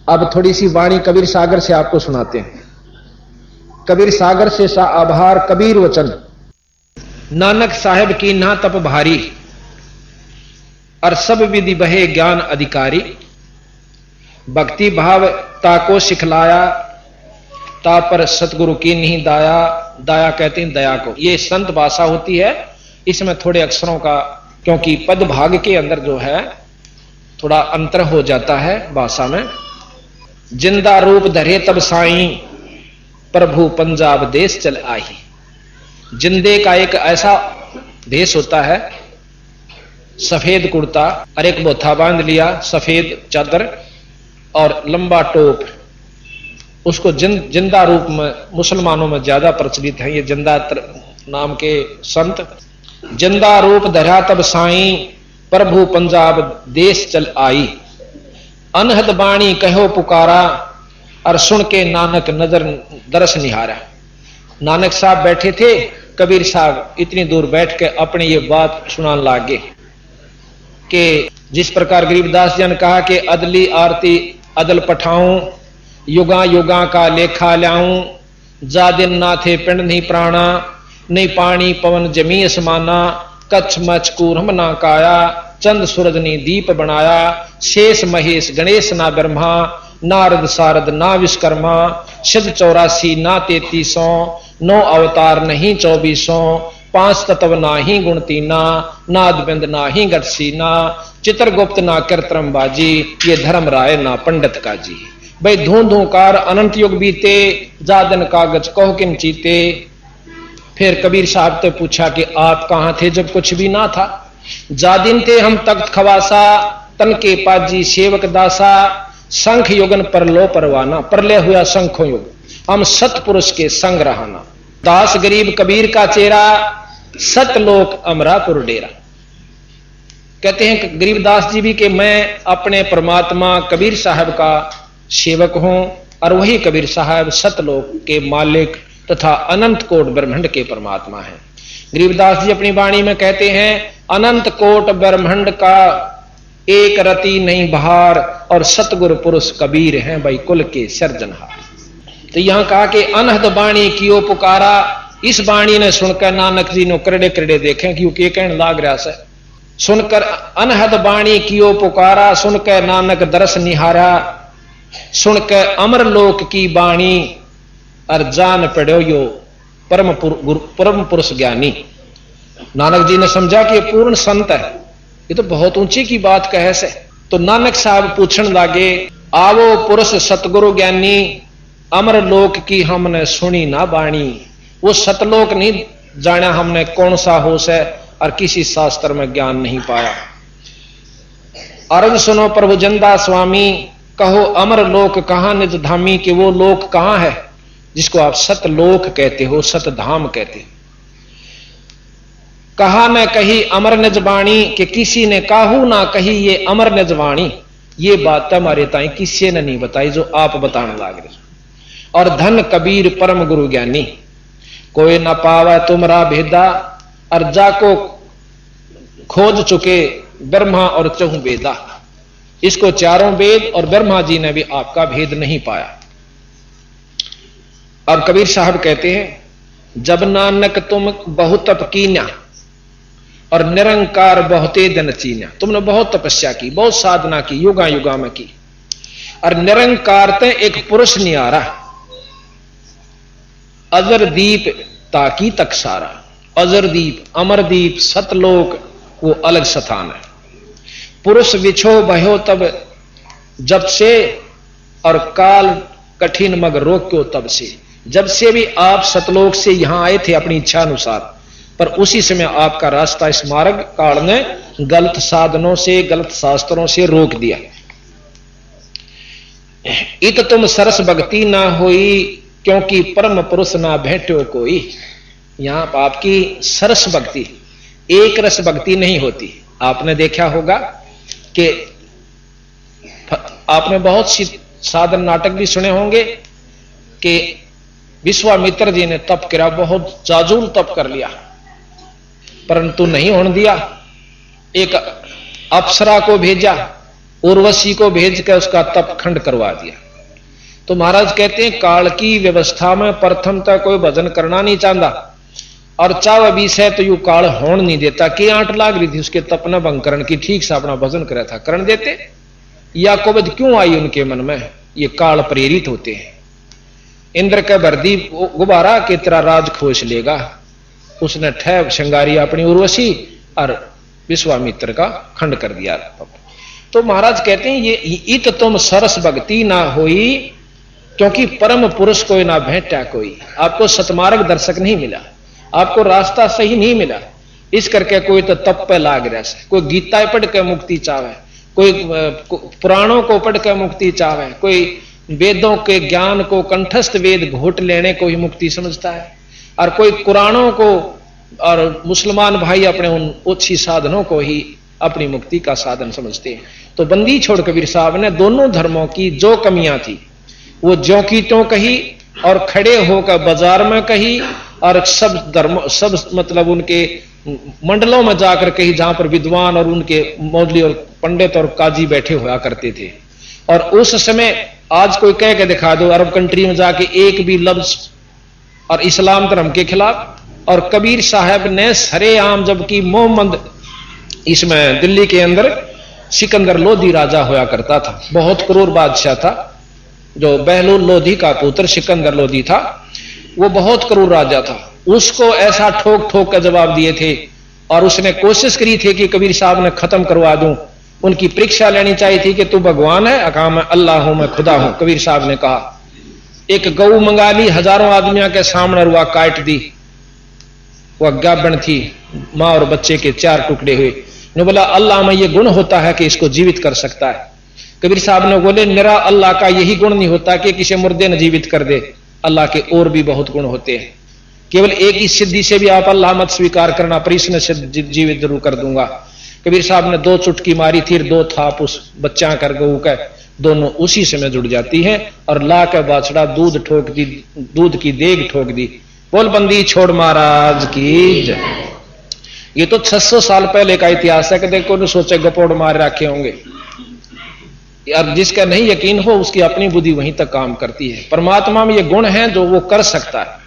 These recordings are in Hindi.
अब थोड़ी सी वाणी कबीर सागर से आपको सुनाते हैं। कबीर सागर से सा आभार कबीर वचन, नानक साहेब की ना तप भारी, और सब विधि बहे ज्ञान अधिकारी। भक्ति भाव ताको सिखलाया, ता पर सतगुरु की नहीं दाया, दाया कहते हैं दया को। ये संत भाषा होती है, इसमें थोड़े अक्षरों का, क्योंकि पद भाग के अंदर जो है थोड़ा अंतर हो जाता है भाषा में। जिंदा रूप धरे तब साईं, प्रभु पंजाब देश चल आई। जिंदे का एक ऐसा देश होता है, सफेद कुर्ता और एक बोथा बांध लिया, सफेद चादर और लंबा टोप, उसको जिंदा रूप में मुसलमानों में ज्यादा प्रचलित है ये जिंदा नाम के संत। जिंदा रूप धरा तब साईं, प्रभु पंजाब देश चल आई। अनहद बाणी कहो पुकारा, और सुन के नानक नजर दरस निहारा। नानक साहब बैठे थे, कबीर साहब इतनी दूर बैठ के अपनी ये बात सुनाने लागे कि जिस प्रकार गरीबदास जी ने कहा कि अदली आरती अदल पठाऊं, युगा युगा का लेखा ल्याऊं। जा दिन ना थे पिंड नहीं प्राणा, नहीं पानी पवन जमी असमाना। कच्छ मच कूरम ना काया, चंद सूरज ने दीप बनाया। शेष महेश गणेश ना ब्रह्मा, नारद सारद ना विश्वकर्मा। सिद्ध 84 ना 3300, 9 अवतार नहीं 2400। 5 तत्व ना ही गुण तीना, नाद बिंद ना ही गटसीना। चित्रगुप्त ना कृत्रम बाजी, ये धर्म राय ना पंडित का जी। भाई धूं धूकार अनंत युग बीते, जादन कागज कहो किम चीते। फिर कबीर साहब ने पूछा कि आप कहां थे जब कुछ भी ना था। जादिन थे हम तख्त खवासा, तन के पाजी सेवक दासा। शंख युगन परलो परवाना, परले हुआ शंखों युग, हम सतपुरुष के संग रहाना। दास गरीब कबीर का चेहरा, सतलोक अमरापुर डेरा। कहते हैं गरीबदास जी भी कि मैं अपने परमात्मा कबीर साहब का सेवक हूं, और वही कबीर साहब सतलोक के मालिक तथा अनंत कोट ब्रह्मांड के परमात्मा हैं। गरीबदास जी अपनी वाणी में कहते हैं, अनंत कोट ब्रह्मांड का एक रति नहीं बहार, और सतगुरु पुरुष कबीर हैं भाई कुल के सर्जनहार। तो यहां कहा कि अनहद बाणी कियो पुकारा। इस बाणी ने सुनकर नानक जी ने करड़े करड़े देखें, क्योंकि कहने लाग रहा से। सुनकर अनहद बाणी कियो पुकारा, सुनकर नानक दरस निहारा। सुनकर अमर लोक की बाणी, और जान पड़ो यो परम पुरुष ज्ञानी। नानक जी ने समझा कि ये पूर्ण संत है, ये तो बहुत ऊंची की बात कहे से। तो नानक साहब पूछने लागे, आवो पुरुष सतगुरु ज्ञानी, अमर लोक की हमने सुनी ना बाणी। वो सतलोक नहीं जाना हमने कौन सा होश है, और किसी शास्त्र में ज्ञान नहीं पाया। अर्ज सुनो प्रभु जंदा स्वामी, कहो अमर लोक कहां निज धामी। कि वो लोक कहां है जिसको आप सतलोक कहते हो, सतधाम कहते हो। कहा न कही अमर निजवाणी, कि किसी ने काहू ना कही ये अमर निजवाणी। ये बात हमारे ताई किसी ने नहीं बताई जो आप बताने लाग रहे। और धन कबीर परम गुरु ज्ञानी, कोई न पावा तुमरा भेदा। और जाको खोज चुके ब्रह्मा और चहु वेदा। इसको चारों वेद और ब्रह्मा जी ने भी आपका भेद नहीं पाया। अब कबीर साहब कहते हैं, जब नानक तुम बहुत तप कीन्या, और निरंकार बहुते दिन चीन्या। तुमने बहुत तपस्या की, बहुत साधना की, युगा युगा में की, और निरंकार ते एक पुरुष नहीं आ रहा। अजर दीप ताकी तक सारा। अजर दीप, अमरदीप, सतलोक वो अलग स्थान है। पुरुष विछो भयो तब जब से, और काल कठिन मग रोक्यो तब से। जब से भी आप सतलोक से यहां आए थे अपनी इच्छा अनुसार, पर उसी समय आपका रास्ता इस मार्ग काल ने गलत साधनों से, गलत शास्त्रों से रोक दिया। इत तुम सरस भक्ति ना होई, क्योंकि परम पुरुष ना भेटो कोई। यहां आपकी सरस भक्ति, एक रस भक्ति नहीं होती। आपने देखा होगा कि आपने बहुत सी साधन नाटक भी सुने होंगे कि विश्वामित्र जी ने तप किया, बहुत जाजूल तप कर लिया, परंतु नहीं होने दिया। एक अप्सरा को भेजा, उर्वशी को भेज कर उसका तप खंड करवा दिया। तो महाराज कहते हैं काल की व्यवस्था में प्रथम तक कोई भजन करना नहीं चाहता, और चाव बीस है तो यू काल होन नहीं देता। के आंट लाग रही थी उसके तपना भंग करण की, ठीक से अपना भजन करा था, करण देते। या कोबद क्यों आई उनके मन में? ये काल प्रेरित होते हैं। इंद्र का भरदी गुब्बारा के तरह राज खोज लेगा, उसने ठहब श्रृंगारी अपनी उर्वशी और विश्वामित्र का खंड कर दिया। तो महाराज कहते हैं ये इत तुम सरस भक्ति ना होई, क्योंकि परम पुरुष कोई ना भेंटा कोई। आपको सतमार्ग दर्शक नहीं मिला, आपको रास्ता सही नहीं मिला, इस करके कोई तो तप पे लाग रहा है, कोई गीता पढ़ के मुक्ति चाहे, कोई पुराणों को पढ़ के मुक्ति चाहे, कोई वेदों के ज्ञान को कंठस्थ वेद घोट लेने को ही मुक्ति समझता है, और कोई कुरानों को और मुसलमान भाई अपने उन ओछी साधनों को ही अपनी मुक्ति का साधन समझते हैं। तो बंदी छोड़ कबीर साहब ने दोनों धर्मों की जो कमियां थी वो ज्यों की त्यों कही, और खड़े होकर बाजार में कही, और सब धर्म सब मतलब उनके मंडलों में जाकर कही जहां पर विद्वान और उनके मौलवी और पंडित और काजी बैठे हुआ करते थे। और उस समय आज कोई कह के दिखा दो अरब कंट्री में जाके एक भी लफ्ज और इस्लाम धर्म के खिलाफ, और कबीर साहब ने सरेआम, जबकि मोहम्मद इसमें दिल्ली के अंदर सिकंदर लोधी राजा होया करता था, बहुत क्रूर बादशाह था, जो बहलूल लोधी का पुत्र सिकंदर लोधी था, वो बहुत क्रूर राजा था। उसको ऐसा ठोक ठोक का जवाब दिए थे, और उसने कोशिश करी थी कि कबीर साहब ने खत्म करवा दूं, उनकी परीक्षा लेनी चाहिए थी कि तू भगवान है? कहा मैं अल्लाह हूं, मैं खुदा हूं। कबीर साहब ने कहा, एक गऊ मंगा ली, हजारों आदमियों के सामने रुआ काट दी, वह गाबन थी, मां और बच्चे के 4 टुकड़े हुए। ने बोला अल्लाह में यह गुण होता है कि इसको जीवित कर सकता है? कबीर साहब ने बोले मेरा अल्लाह का यही गुण नहीं होता कि किसी मुर्दे ने जीवित कर दे, अल्लाह के और भी बहुत गुण होते हैं, केवल एक ही सिद्धि से भी आप अल्लाह मत स्वीकार करना, पर इसने से जीवित जरूर कर दूंगा। कबीर साहब ने 2 चुटकी मारी थी, 2 थाप उस बच्चा कर गऊ का, दोनों उसी समय जुड़ जाती हैं, और ला के बाछड़ा दूध ठोक दी, दूध की देग ठोक दी। बोल बंदी छोड़ महाराज की जय। ये तो 600 साल पहले का इतिहास है, कि देखो न सोचे गपोड़ मार रखे होंगे। अब जिसका नहीं यकीन हो उसकी अपनी बुद्धि वहीं तक काम करती है। परमात्मा में ये गुण है जो वो कर सकता है।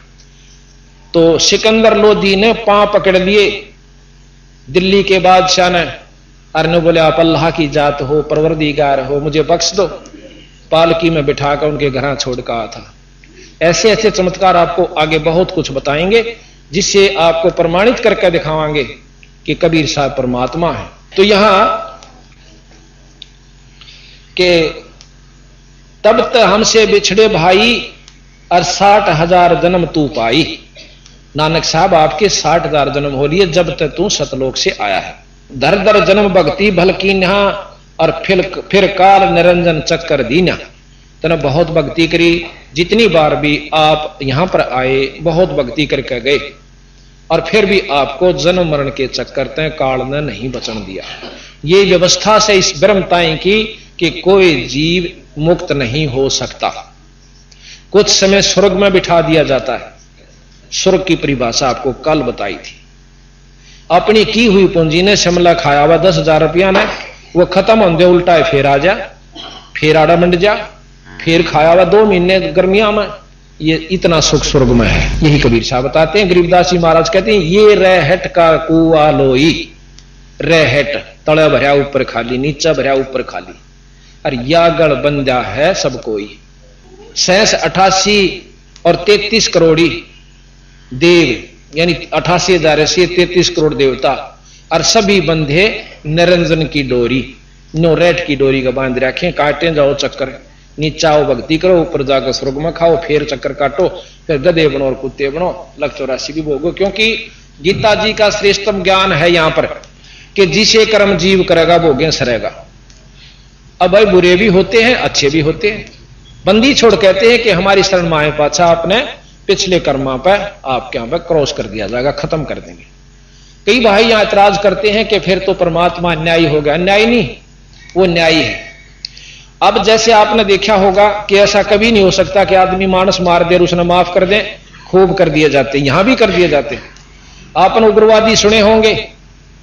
तो सिकंदर लोधी ने पांव पकड़ लिए दिल्ली के बादशाह ने, अरने बोले आप अल्लाह की जात हो, परवरदिगार हो, मुझे बख्श दो। पालकी में बिठाकर उनके घर छोड़ कर आया था। ऐसे ऐसे चमत्कार आपको आगे बहुत कुछ बताएंगे, जिससे आपको प्रमाणित करके दिखावांगे कि कबीर साहब परमात्मा है। तो यहां के तब तक हमसे बिछड़े भाई, और 60,000 जन्म तू पाई। नानक साहब आपके 60,000 जन्म हो लिए जब तक तू सतलोक से आया है। दर दर जन्म भक्ति भल की नहा, और फिर काल निरंजन चक्कर दीना। तने बहुत भक्ति करी, जितनी बार भी आप यहां पर आए बहुत भक्ति करके गए, और फिर भी आपको जन्म मरण के चक्कर तय काल ने नहीं बचन दिया। ये व्यवस्था से इस ब्रह्मताएं की कि कोई जीव मुक्त नहीं हो सकता। कुछ समय स्वर्ग में बिठा दिया जाता है। स्वर्ग की परिभाषा आपको कल बताई थी। अपनी की हुई पूंजी ने शिमला खाया हुआ 10,000 रुपया ने, वो खत्म होंगे उल्टा है, फिर आ जा, फिर आड़ा मंड जा, फिर खाया हुआ 2 महीने गर्मियां में। ये इतना सुख स्वर्ग में है। यही कबीर साहब बताते हैं। गरीबदास जी महाराज कहते हैं ये रहट का कुआ लोई, रहट तले भरया ऊपर खाली, नीचा भरया ऊपर खाली, और यागड़ बंदा है सब कोई। 88 और 33 करोड़ी देव, यानी 88,000 से 33 करोड़ देवता, और सभी बंधे निरंजन की डोरी, नो रेट की डोरी का बांध रखें। काटे जाओ चक्कर, नीचा आओ भक्ति करो, ऊपर जाकर स्वर्ग में खाओ, फिर चक्कर काटो, फिर गधे बनो और कुत्ते बनो, लख 84 भी भोगो। क्योंकि गीता जी का श्रेष्ठतम ज्ञान है यहां पर कि जिसे कर्म जीव करेगा भोगे सरेगा। अब भाई बुरे भी होते हैं, अच्छे भी होते हैं। बंदी छोड़ कहते हैं कि हमारी शरण माए पाछा आपने पिछले कर्मा पर आपके यहां पर क्रॉस कर दिया जाएगा, खत्म कर देंगे। कई भाई यहां ऐतराज करते हैं कि फिर तो परमात्मा न्यायी हो गया। न्यायी नहीं, वो न्यायी है। अब जैसे आपने देखा होगा कि ऐसा कभी नहीं हो सकता कि आदमी मानस मार दे और उसने माफ कर दे, खूब कर दिए जाते, यहां भी कर दिए जाते। आपने उग्रवादी सुने होंगे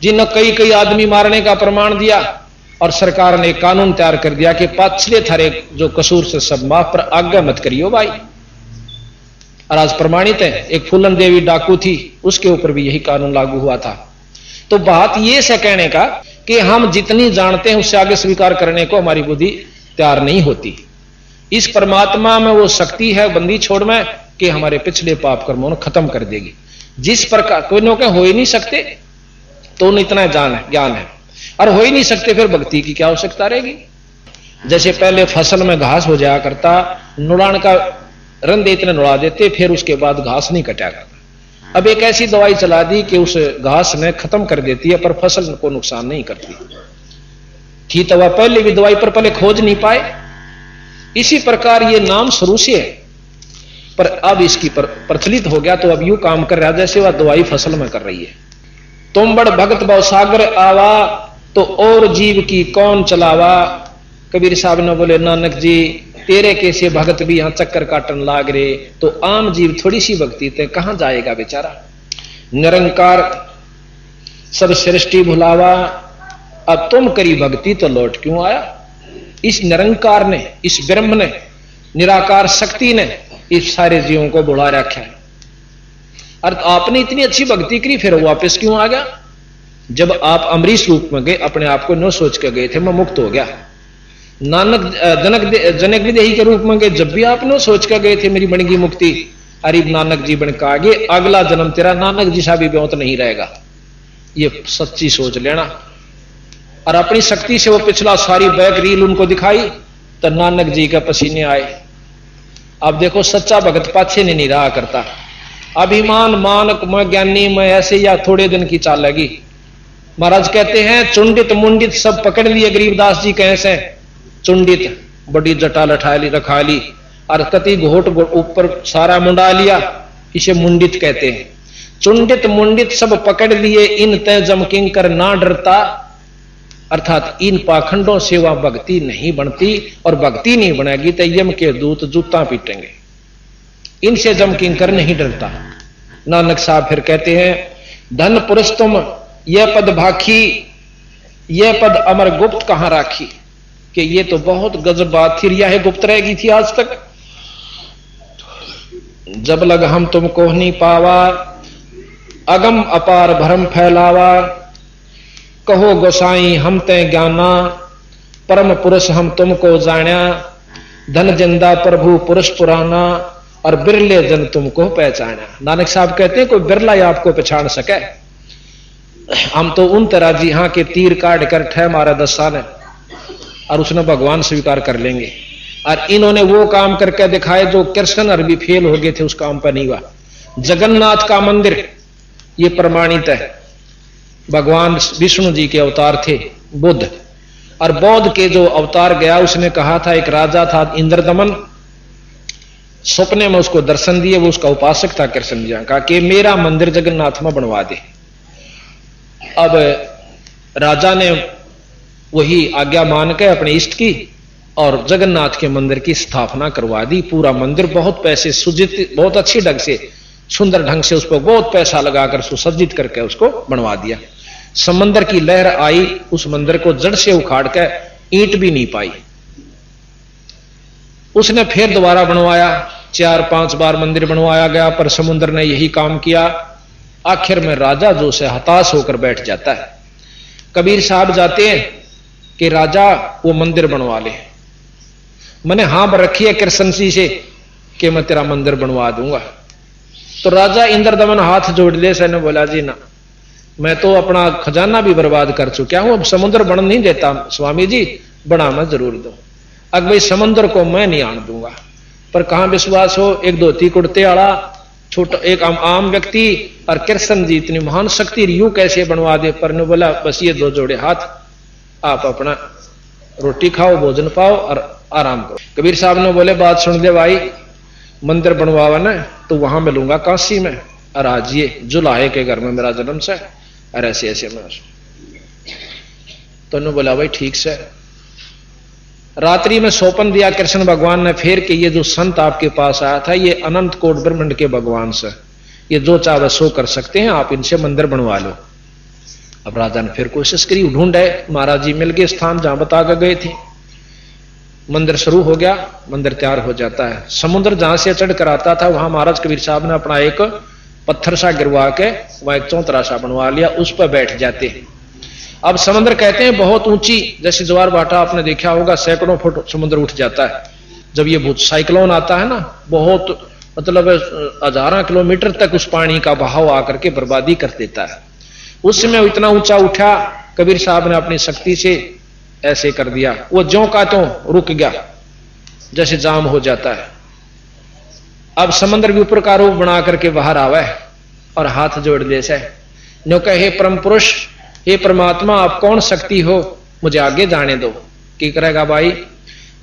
जिन्होंने कई आदमी मारने का प्रमाण दिया और सरकार ने कानून तैयार कर दिया कि पाछले थारे जो कसूर से सब माफ, पर आगे मत करियो भाई। और आज प्रमाणित है, एक फूलन देवी डाकू थी, उसके ऊपर भी यही कानून लागू हुआ था। तो बात यह से कहने का कि हम जितनी जानते हैं उससे आगे स्वीकार करने को हमारी बुद्धि तैयार नहीं होती। इस परमात्मा में वो शक्ति है बंदी छोड़ में कि हमारे पिछले पाप कर्मों को खत्म कर देगी। जिस प्रकार कोई नो के हो ही नहीं सकते तो उन्हें इतना ज्ञान है, और हो ही नहीं सकते फिर भक्ति की क्या आवश्यकता रहेगी। जैसे पहले फसल में घास हो जाया करता, नुड़ान का रंधे इतने नुड़ा देते, फिर उसके बाद घास नहीं कटा करता। अब एक ऐसी दवाई चला दी कि उस घास ने खत्म कर देती है, पर फसल को नुकसान नहीं करती थी। तो वह पहले भी दवाई पर पहले खोज नहीं पाए। इसी प्रकार ये नाम शुरू से है, पर अब इसकी प्रचलित हो गया तो अब यूं काम कर रहा है जैसे वह दवाई फसल में कर रही है। तुम बड़ भगत बहु सागर आवा, तो और जीव की कौन चलावा। कबीर साहब ने बोले, नानक जी तेरे कैसे भगत भी यहां चक्कर काटन लाग रहे, तो आम जीव थोड़ी सी भक्ति ते कहां जाएगा बेचारा। निरंकार सब सृष्टि भुलावा, अब तुम करी भक्ति तो लौट क्यों आया। इस निरंकार ने, इस ब्रह्म ने, निराकार शक्ति ने इस सारे जीवों को बुला रखा है। और आपने इतनी अच्छी भक्ति करी, फिर वापस क्यों आ गया। जब आप अमरीश रूप में गए, अपने आप को न सोच के गए थे मैं मुक्त हो गया। नानक जनक विदेही के रूप में गए, जब भी आप न सोच के गए थे मेरी बनेगी मुक्ति। अरे नानक जी बन के आगे अगला जन्म तेरा नानक जी सा भी ब्योत नहीं रहेगा, ये सच्ची सोच लेना। और अपनी शक्ति से वो पिछला सारी बैक रील उनको दिखाई, तो नानक जी के पसीने आए। अब देखो सच्चा भगत पाछे नहीं रहा करता। अभिमान मानक मैं ज्ञानी मैं ऐसे या थोड़े दिन की चाल लगी। महाराज कहते हैं चुंडित मुंडित सब पकड़ लिए। गरीबदास जी कैसे चुंडित बड़ी जटा लठाली रखा ली, और कति घोट ऊपर सारा मुंडा लिया, इसे मुंडित कहते हैं। चुंडित मुंडित सब पकड़ लिए, इन तय जमकिंग कर ना डरता। अर्थात इन पाखंडों से वह भक्ति नहीं बनती, और भक्ति नहीं बनेगी तो यम के दूत जूता पीटेंगे। इनसे जम किंकर नहीं डरता। नानक साहब फिर कहते हैं धन पुरुष तुम यह पद भाखी, यह पद अमर गुप्त कहां राखी। कि ये तो बहुत गजब बात थी, यह गुप्त रहेगी थी आज तक। जब लग हम तुमको नहीं पावा, अगम अपार भरम फैलावा। कहो गोसाई हम ते ज्ञाना, परम पुरुष हम तुमको जाना। धन जिंदा प्रभु पुरुष पुराना, और बिरले जन तुमको पहचाना। नानक साहब कहते हैं कोई बिरला ही आपको पहचान सके। हम तो उन तरह जी हाँ के तीर काट कर ठह मारा दस्ता ने, और उसने भगवान स्वीकार कर लेंगे। और इन्होंने वो काम करके दिखाए जो कृष्ण अरबी फेल हो गए थे, उस काम पर नहीं हुआ। जगन्नाथ का मंदिर ये प्रमाणित है, भगवान विष्णु जी के अवतार थे बुद्ध, और बौद्ध के जो अवतार गया उसने कहा था, एक राजा था इंद्रदमन, सपने में उसको दर्शन दिए, वो उसका उपासक था कृष्ण जी, कहा कि मेरा मंदिर जगन्नाथ में बनवा दे। अब राजा ने वही आज्ञा मान के अपने इष्ट की और जगन्नाथ के मंदिर की स्थापना करवा दी। पूरा मंदिर बहुत पैसे सुजित, बहुत अच्छी ढंग से, सुंदर ढंग से उस पर बहुत पैसा लगाकर सुसज्जित करके उसको बनवा दिया। समंदर की लहर आई, उस मंदिर को जड़ से उखाड़ के ईंट भी नहीं पाई। उसने फिर दोबारा बनवाया, 4-5 बार मंदिर बनवाया गया, पर समुद्र ने यही काम किया। आखिर में राजा जो से हताश होकर बैठ जाता है। कबीर साहब जाते हैं कि राजा वो मंदिर बनवा ले। मैंने हाँ पर रखी है कृष्ण जी से कि मैं तेरा मंदिर बनवा दूंगा। तो राजा इंद्रदमन हाथ जोड़ ले, सैने बोला जी ना, मैं तो अपना खजाना भी बर्बाद कर चुका हूं, अब समुद्र बन नहीं देता स्वामी जी, बना मैं जरूर दूं। अब भाई समुद्र को मैं नहीं आन दूंगा। पर कहां विश्वास हो, एक धोती कुर्ते वाला छोटा एक आम व्यक्ति और कृष्ण जी इतनी महान शक्ति यूं कैसे बनवा दे। पर ने बोला बस ये 2 जोड़े हाथ, आप अपना रोटी खाओ, भोजन पाओ और आराम करो। कबीर साहब ने बोले बात सुन दे भाई, मंदिर बनवावा ना तो वहां मिलूंगा काशी में, और आज ये जुलाहे के घर में मेरा जन्म से, और ऐसे ऐसे में। तो उन्होंने बोला भाई ठीक से। रात्रि में सौपन दिया कृष्ण भगवान ने फिर कि ये जो संत आपके पास आया था ये अनंत कोट ब्रह्मांड के भगवान से, ये जो चाहे सो कर सकते हैं, आप इनसे मंदिर बनवा लो। अब राजा ने फिर कोशिश करी, ढूंढे, महाराज जी मिल गए स्थान जहां बता कर गए थे। मंदिर शुरू हो गया, मंदिर तैयार हो जाता है। समुद्र जहां से चढ़ कर आता था वहां महाराज कबीर साहब ने अपना एक पत्थर सा गिरवा के वहां एक चौतरा सा बनवा लिया, उस पर बैठ जाते हैं। अब समुद्र कहते हैं बहुत ऊंची, जैसे ज्वार भाटा आपने देखा होगा, सैकड़ों फुट समुद्र उठ जाता है। जब ये भूत साइक्लोन आता है ना, बहुत मतलब हजारों किलोमीटर तक उस पानी का बहाव आकर के बर्बादी कर देता है। उस समय इतना ऊंचा उठा, कबीर साहब ने अपनी शक्ति से ऐसे कर दिया, वो ज्यों का त्यों रुक गया, जैसे जाम हो जाता है। अब समंदर भी ऊपर का रूप बना करके बाहर आवा है और हाथ जोड़ दे से नो कहे, हे परम पुरुष, हे परमात्मा, आप कौन शक्ति हो, मुझे आगे जाने दो। की करेगा भाई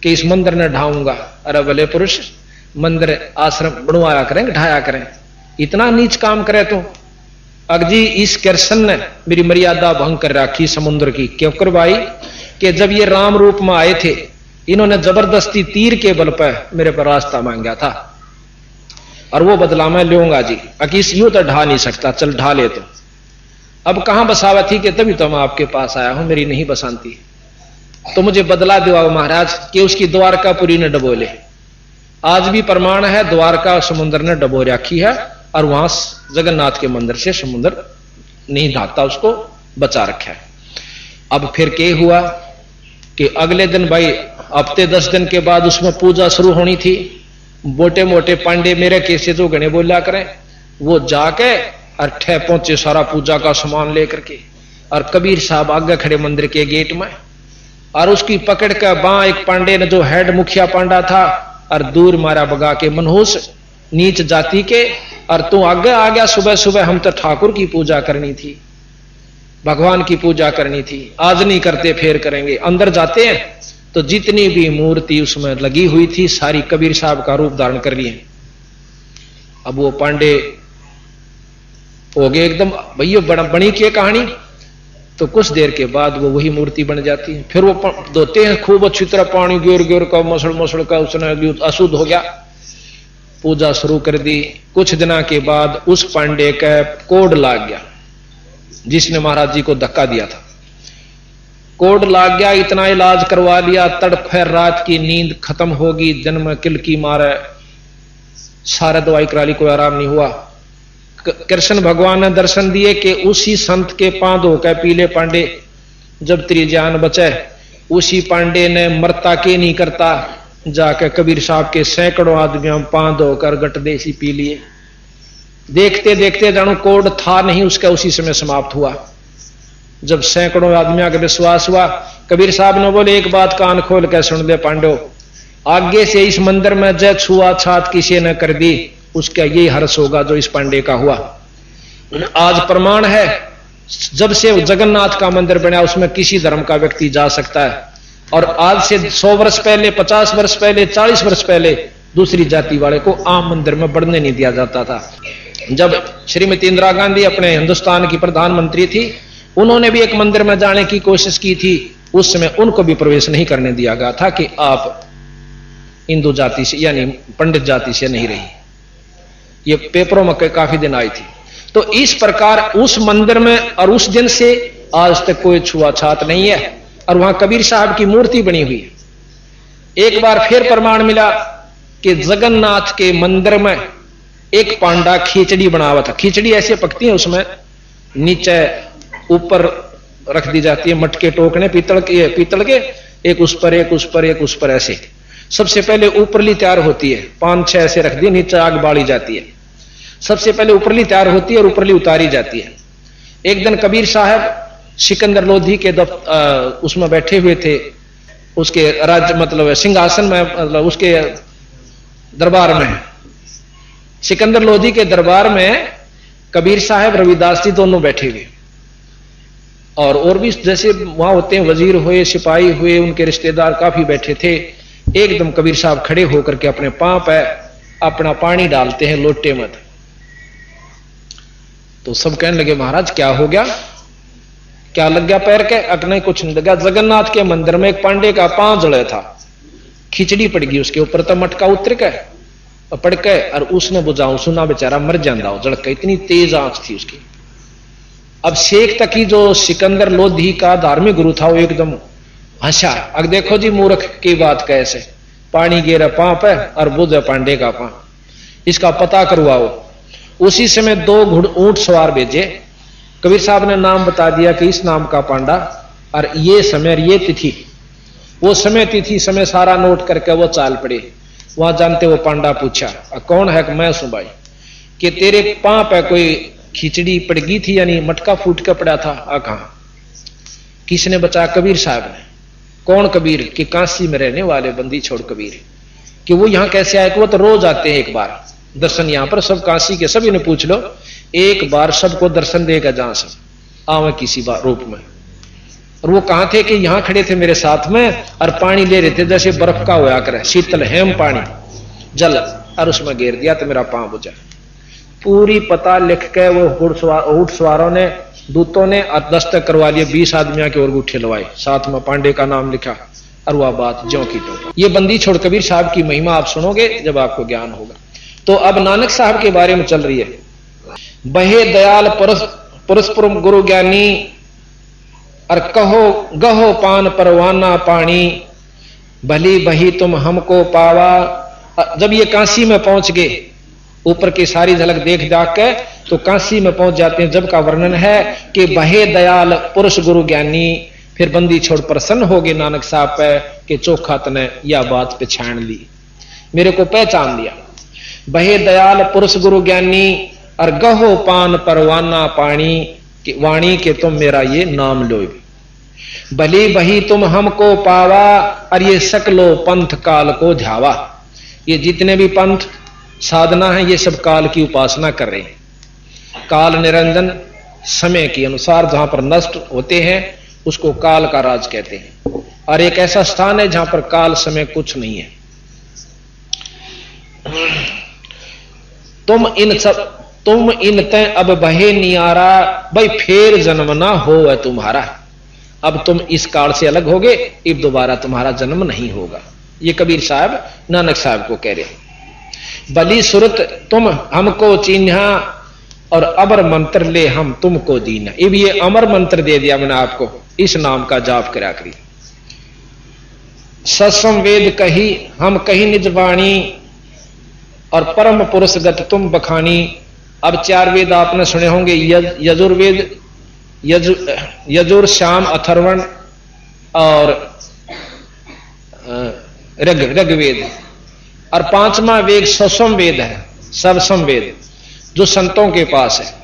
कि इस मंदिर ने ढाऊंगा। अरे भले पुरुष, मंदिर आश्रम बनवाया करें, ढाया करें, इतना नीच काम करे तो। अगजी इस कृष्ण ने मेरी मर्यादा भंग कर रखी समुद्र की। क्यों कर भाई कि जब ये राम रूप में आए थे, इन्होंने जबरदस्ती तीर के बल पर मेरे पर रास्ता मांगा था और वो बदला मैं लूंगा जी। अकीस यूं तो ढा नहीं सकता, चल ढा ले। तो अब कहां बसावा थी कि तभी तो मैं आपके पास आया हूं, मेरी नहीं बसानती, तो मुझे बदला दिवा महाराज कि उसकी द्वारकापुरी ने डबोले। आज भी प्रमाण है, द्वारका समुद्र ने डबो रखी है और वहां जगन्नाथ के मंदिर से समुद्र नहीं ढाता, उसको बचा रखा है। अब फिर क्या हुआ कि अगले दिन भाई हफ्ते 10 दिन के बाद उसमें पूजा शुरू होनी थी। मोटे मोटे पांडे मेरे कैसे तो गणे बोला करें, वो जाके और ठे पहुंचे सारा पूजा का सामान लेकर के, और कबीर साहब आगे खड़े मंदिर के गेट में, और उसकी पकड़ के बां एक पांडे ने जो हेड मुखिया पांडा था और दूर मारा बगा के मनहूस नीच जाति के, और तू आगे आ गया। सुबह सुबह हम तो ठाकुर की पूजा करनी थी, भगवान की पूजा करनी थी, आज नहीं करते फिर करेंगे। अंदर जाते हैं तो जितनी भी मूर्ति उसमें लगी हुई थी सारी कबीर साहब का रूप धारण कर लिए। अब वो पांडे हो गए एकदम भैया बनी की कहानी। तो कुछ देर के बाद वो वही मूर्ति बन जाती है। फिर वो धोते हैं खूब अच्छी तरह, पानी गिर गिर का मसल मसल का उसने अशुद्ध हो गया, पूजा शुरू कर दी। कुछ दिनों के बाद उस पांडे का कोड लाग गया, जिसने महाराज जी को धक्का दिया था। कोड लाग गया, इतना इलाज करवा लिया, तड़फे रात की नींद खत्म होगी, दिन में किल की मारे, सारे दवाई करा ली, कोई आराम नहीं हुआ। कृष्ण भगवान ने दर्शन दिए कि उसी संत के पांव धोकर पीले पांडे जब तेरी जान बचे, उसी पांडे ने मरता के नहीं करता जाकर कबीर साहब के सैकड़ों आदमियों पांव धोकर गट देसी पी लिए। देखते देखते जानो कोड था नहीं उसका, उसी समय समाप्त हुआ। जब सैकड़ों आदमियों का विश्वास हुआ, कबीर साहब ने बोले एक बात कान खोल कर सुन दे पांडो, आगे से इस मंदिर में जय छुआ छात किसी ने कर दी, उसका यही हर्ष होगा जो इस पांडे का हुआ। आज प्रमाण है, जब से जगन्नाथ का मंदिर बना उसमें किसी धर्म का व्यक्ति जा सकता है, और आज से 100 वर्ष पहले, 50 वर्ष पहले, 40 वर्ष पहले दूसरी जाति वाले को आम मंदिर में बढ़ने नहीं दिया जाता था। जब श्रीमती इंदिरा गांधी अपने हिंदुस्तान की प्रधानमंत्री थी, उन्होंने भी एक मंदिर में जाने की कोशिश की थी, उस समय उनको भी प्रवेश नहीं करने दिया गया था कि आप हिंदू जाति से यानी पंडित जाति से नहीं रही। ये पेपरों में काफी दिन आई थी। तो इस प्रकार उस मंदिर में और उस दिन से आज तक कोई छुआछात नहीं है, और वहां कबीर साहब की मूर्ति बनी हुई है। एक बार फिर प्रमाण मिला कि जगन्नाथ के मंदिर में एक पांडा खिचड़ी बना हुआ था। खिचड़ी ऐसे पकती है, उसमें नीचे ऊपर रख दी जाती है मटके टोकने पीतल के, एक उस पर एक उस पर एक उस पर, ऐसे सबसे पहले ऊपरली तैयार होती है, 5-6 ऐसे रख दिए, नीचे आग बाड़ी जाती है। सबसे पहले ऊपरली तैयार होती है और ऊपरली उतारी जाती है। एक दिन कबीर साहब सिकंदर लोधी के उसमें बैठे हुए थे, उसके राज्य मतलब सिंहासन में, मतलब उसके दरबार में, सिकंदर लोधी के दरबार में कबीर साहब रविदास जी दोनों बैठे हुए, और भी जैसे वहां होते हैं वजीर हुए, सिपाही हुए, उनके रिश्तेदार काफी बैठे थे। एकदम कबीर साहब खड़े होकर के अपने पांव पे अपना पानी डालते हैं लोटे में। तो सब कहने लगे महाराज क्या हो गया, क्या लग गया पैर के? अकने कुछ नहीं लगा, जगन्नाथ के मंदिर में एक पांडे का पांव जड़े था, खिचड़ी पड़ गई उसके ऊपर, तो मटका उतर के पड़ के, और उसने बुझाऊ सुना बेचारा मर जाता जड़ के, इतनी तेज आंच थी उसकी। अब शेख तकी जो सिकंदर लोधी का धार्मिक गुरु था वो एकदम हंसा। अब देखो जी मूर्ख की बात कैसे, पानी गिरा पां पे और बुझे पांडे का पां, इसका पता करवाओ। उसी समय 2 ऊंट सवार भेजे। कबीर साहब ने नाम बता दिया कि इस नाम का पांडा और ये समय ये तिथि, वो समय तिथि समय सारा नोट करके वो चाल पड़े। वहां जानते वो पांडा पूछा कौन है? कि मैं सुन भाई। कि तेरे पां पे कोई खिचड़ी पड़ गई थी, यानी मटका फूट के पड़ा था? कहा? किसने बचा? कबीर साहब ने। कौन कबीर? कि काशी में रहने वाले बंदी छोड़ कबीर। कि वो यहां कैसे आए? कि वो तो रोज आते हैं एक बार दर्शन यहां पर, सब काशी के सभी ने पूछ लो, एक बार सबको दर्शन देगा जहां सब आवे किसी बार रूप में। और वो कहां थे? कि यहां खड़े थे मेरे साथ में और पानी ले रहे थे, जैसे बर्फ का होया करे, शीतल हेम पानी जल, और उसमें घेर दिया तो मेरा पांव बुझा। पूरी पता लिख के वो ऊंट सवारों ने, दूतों ने दस्तक करवा लिए। 20 आदमियों के और गुठे लवाए, साथ में पांडे का नाम लिखा और वह बात ज्यों की तो। ये बंदी छोड़ कबीर साहब की महिमा आप सुनोगे जब आपको ज्ञान होगा। तो अब नानक साहब के बारे में चल रही है। बहे दयाल परस्पुरम गुरु ज्ञानी और कहो गहो पान परवाना पानी, भली बही तुम हमको पावा। जब ये काशी में पहुंच गए, ऊपर की सारी झलक देख जाक के तो काशी में पहुंच जाते हैं। जब का वर्णन है कि बहे दयाल पुरुष गुरु ज्ञानी, फिर बंदी छोड़ प्रसन्न हो गए नानक साहब पे कि चोखा तने यह बात पहचान ली, मेरे को पहचान लिया। बहे दयाल पुरुष गुरु ज्ञानी और गहो पान परवाना पानी, वाणी के तुम मेरा ये नाम लो। भली बही तुम हमको पावा और ये सकलो पंथ काल को ध्यावा। ये जितने भी पंथ साधना है ये सब काल की उपासना कर रहे हैं। काल निरंजन समय के अनुसार जहां पर नष्ट होते हैं उसको काल का राज कहते हैं, और एक ऐसा स्थान है जहां पर काल समय कुछ नहीं है। तुम इन तय अब बहे नियारा, भाई फेर जन्म ना हो है तुम्हारा। अब तुम इस काल से अलग होगे, अब दोबारा तुम्हारा जन्म नहीं होगा। ये कबीर साहब नानक साहब को कह रहे। बली सुरत तुम हमको चिन्हा और अमर मंत्र ले हम तुमको दीना। अब ये अमर मंत्र दे दिया मैंने आपको, इस नाम का जाप करा करी। सत्सम वेद कही हम कही निज वाणी और परम पुरुष गत तुम बखानी। अब 4 वेद आपने सुने होंगे, यजुर्वेद, यजुर श्याम अथर्वण और ऋग्वेद, और 5वां वेद सवसम वेद है, सबसम वेद जो संतों के पास है।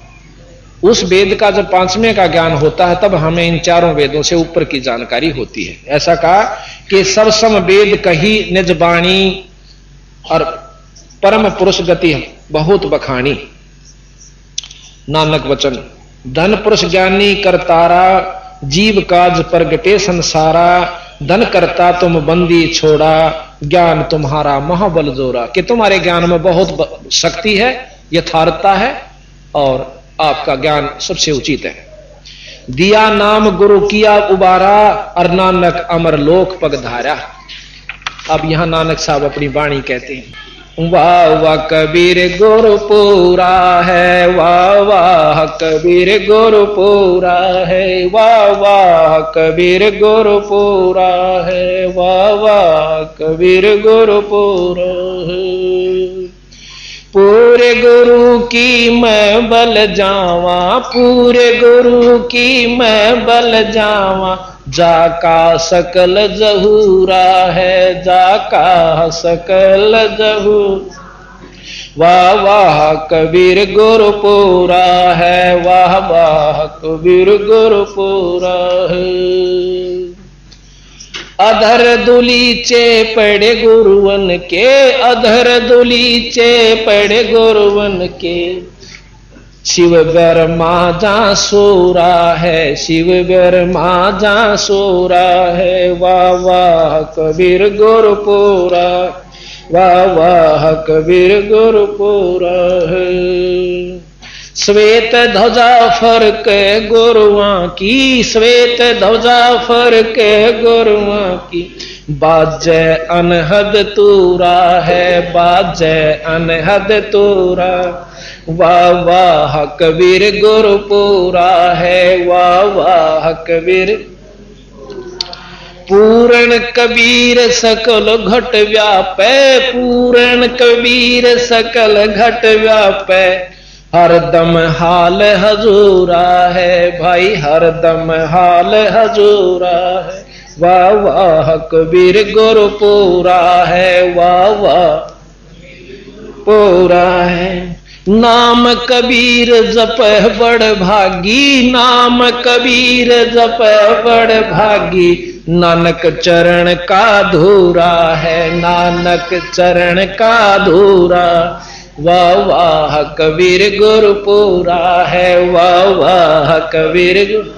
उस वेद का जब 5वें का ज्ञान होता है तब हमें इन 4 वेदों से ऊपर की जानकारी होती है। ऐसा कहा कि सबसम वेद कही निज वाणी और परम पुरुष गति बहुत बखानी। नानक वचन धन पुरुष ज्ञानी करतारा, जीव काज प्रगटे संसारा। धन करता तुम बंदी छोड़ा, ज्ञान तुम्हारा महाबल जोरा। कि तुम्हारे ज्ञान में बहुत शक्ति है, यथार्थता है और आपका ज्ञान सबसे उचित है। दिया नाम गुरु किया उबारा और नानक अमर लोक पगधारा। अब यहां नानक साहब अपनी वाणी कहते हैं, वाह वाह कबीर गुरु पूरा है, वाह वाह कबीर गुरु पूरा है, वाह वाह कबीर गुरु पूरा है, वाह वाह कबीर गुरु पूरा है। पूरे गुरु की मैं बल जावा, पूरे गुरु की मैं बल जावा। जाका सकल जहूरा है, जाका सकल जहूर। वाह वाह कबीर गुरु पूरा है, वाह वाह कबीर गुरु पूरा है। अधर दुलीचे पड़े गुरुवन के, अधर दुलीचे पड़े गुरुवन के। शिव ब्रह्मा जा सोरा है, शिव ब्रह्मा जा सोरा है। वाह वाह कबीर गुरु पूरा, वाह वाह कबीर गुरु पूरा है। श्वेत ध्वजा फर के गुरुआं की, श्वेत ध्वजा फर के गुरुआं की। बाजे अनहद तूरा है, बाजे अनहद तूरा। वाह वाह कबीर गुरपुरा है, वाह वाह कबीर। पूर्ण कबीर सकल घट व्यापै, पूर्ण कबीर सकल घट व्यापै। हरदम हाल हजूरा है भाई, हरदम हाल हजूरा है। वाह वाह कबीर गुरपुरा है, वाह वाह पूरा है। नाम कबीर जप बड़ भागी, नाम कबीर जप बड़ भागी। नानक चरण का धूरा है, नानक चरण का धूरा। वाह वाह कबीर गुरपुरा है, वाह वाह कबीर।